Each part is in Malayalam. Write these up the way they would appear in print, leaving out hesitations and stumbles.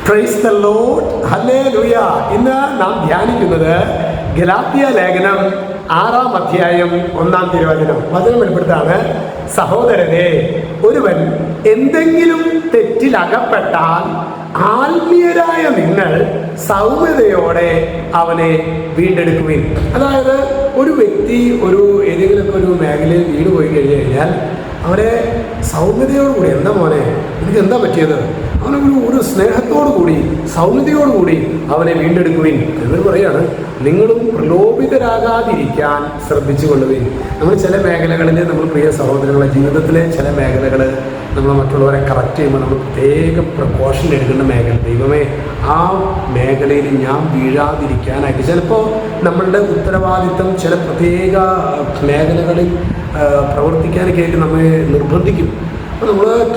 Praise the Lord, hallelujah. ഇന്ന് നാം ധ്യാനിക്കുന്നത് ഗലാത്യ ലേഖനം 6-ാം അധ്യായം 1-ാം തിരുവചനം. വചനം വെളിപ്പെടുത്താണ്: സഹോദരനെ, ഒരുവൻ എന്തെങ്കിലും തെറ്റിലകപ്പെട്ടാൽ ആത്മീയരായ നിങ്ങൾ സൗമ്യതയോടെ അവനെ വീണ്ടെടുക്കുവിൻ. അതായത് ഒരു വ്യക്തി ഏതെങ്കിലുമൊക്കെ ഒരു മേഖലയിൽ വീണ് പോയി കഴിഞ്ഞു കഴിഞ്ഞാൽ അവരെ സൗമ്യതയോടുകൂടി, എന്താ മോനെ എനിക്ക് എന്താ പറ്റിയത്, അവനൊരു സ്നേഹത്തോടുകൂടി സൗമ്യതയോടുകൂടി അവനെ വീണ്ടെടുക്കുവിൻ എന്ന് പറയാണ്. നിങ്ങളും പ്രലോഭിതരാകാതിരിക്കാൻ ശ്രദ്ധിച്ചു കൊള്ളുവിൻ. നമ്മൾ ചില മേഖലകളിൽ, നമ്മൾ പ്രിയ സഹോദരങ്ങളെ, ജീവിതത്തിലെ ചില മേഖലകൾ നമ്മൾ മറ്റുള്ളവരെ കറക്റ്റ് ചെയ്യുമ്പോൾ നമ്മൾ പ്രത്യേകം പ്രിക്കോഷൻ എടുക്കേണ്ട മേഖല, ദൈവമേ ആ മേഖലയിൽ ഞാൻ വീഴാതിരിക്കാനായിട്ട് ചിലപ്പോൾ നമ്മളുടെ ഉത്തരവാദിത്തം ചില പ്രത്യേക മേഖലകളിൽ പ്രവർത്തിക്കാനൊക്കെ ആയിട്ട് നമ്മെ നിർബന്ധിക്കും. അപ്പോൾ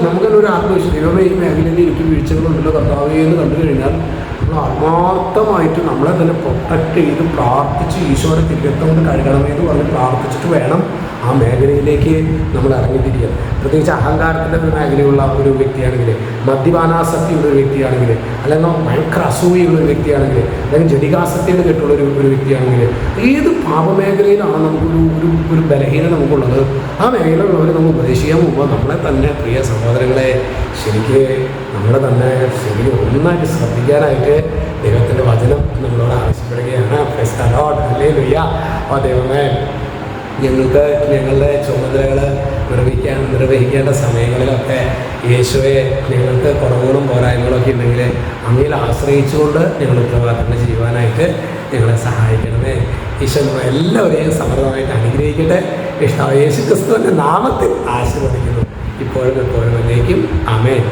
നമുക്കൊരു ആത്മവിശ്വാസം, ദൈവമേ ഈ മേഖലയിൽ എനിക്ക് വീഴ്ചകളുണ്ടല്ലോ കർത്താവേ എന്ന് കണ്ടു കഴിഞ്ഞാൽ നമ്മൾ ആത്മാർത്ഥമായിട്ട് നമ്മളെ തന്നെ പ്രൊട്ടക്റ്റ് ചെയ്ത് പ്രാർത്ഥിച്ച് ഈശോയുടെ തിരുരക്തം കൊണ്ട് കഴുകണമേ എന്ന് പറഞ്ഞ് പ്രാർത്ഥിച്ചിട്ട് വേണം ആ മേഖലയിലേക്ക് നമ്മൾ ഇറങ്ങിത്തിരിക്കുക. പ്രത്യേകിച്ച് അഹങ്കാരത്തിൻ്റെ ഒരു മേഖലയുള്ള ഒരു വ്യക്തിയാണെങ്കിൽ, മദ്യപാനാസക്തിയുള്ള ഒരു വ്യക്തിയാണെങ്കിൽ, അല്ലെങ്കിൽ ഭയങ്കര അസൂയുള്ള ഒരു വ്യക്തിയാണെങ്കിൽ, അല്ലെങ്കിൽ ജനികാസക്തിയുടെ കെട്ടുള്ള ഒരു വ്യക്തിയാണെങ്കിൽ, ഏത് പാപമേഖലയിലാണ് നമുക്കൊരു ബലഹീനത നമുക്കുള്ളത്, ആ മേഖലയുള്ളവർ നമ്മൾ ഉപദേശിക്കാൻ പോകുമ്പോൾ നമ്മളെ തന്നെ, പ്രിയ സഹോദരങ്ങളെ, നമ്മളെ തന്നെ ഒന്നായിട്ട് ശ്രദ്ധിക്കാനായിട്ട് ദൈവത്തിൻ്റെ വചനം നമ്മളോട് ആവശ്യപ്പെടുകയാണ്. Praise the Lord, hallelujah. അപ്പോൾ ദൈവമേ, ഞങ്ങൾക്ക് ഞങ്ങളുടെ ചുമതലകൾ നിർവഹിക്കേണ്ട സമയങ്ങളിലൊക്കെ യേശുവെ, ഞങ്ങൾക്ക് കുറവുകളും പോരായ്മകളൊക്കെ ഉണ്ടെങ്കിൽ അങ്ങയിൽ ആശ്രയിച്ചുകൊണ്ട് ഞങ്ങൾ ഉത്തരവാദിത്തങ്ങൾ ചെയ്യുവാനായിട്ട് ഞങ്ങളെ സഹായിക്കണമേ. ഈശോ എല്ലാവരെയും സമൃദ്ധമായിട്ട് അനുഗ്രഹിക്കട്ടെ. യേശു ക്രിസ്തുവിൻ്റെ നാമത്തിൽ ആശീർവദിക്കുന്നു, ഇപ്പോഴും എപ്പോഴും എന്നേക്കും. ആമേൻ.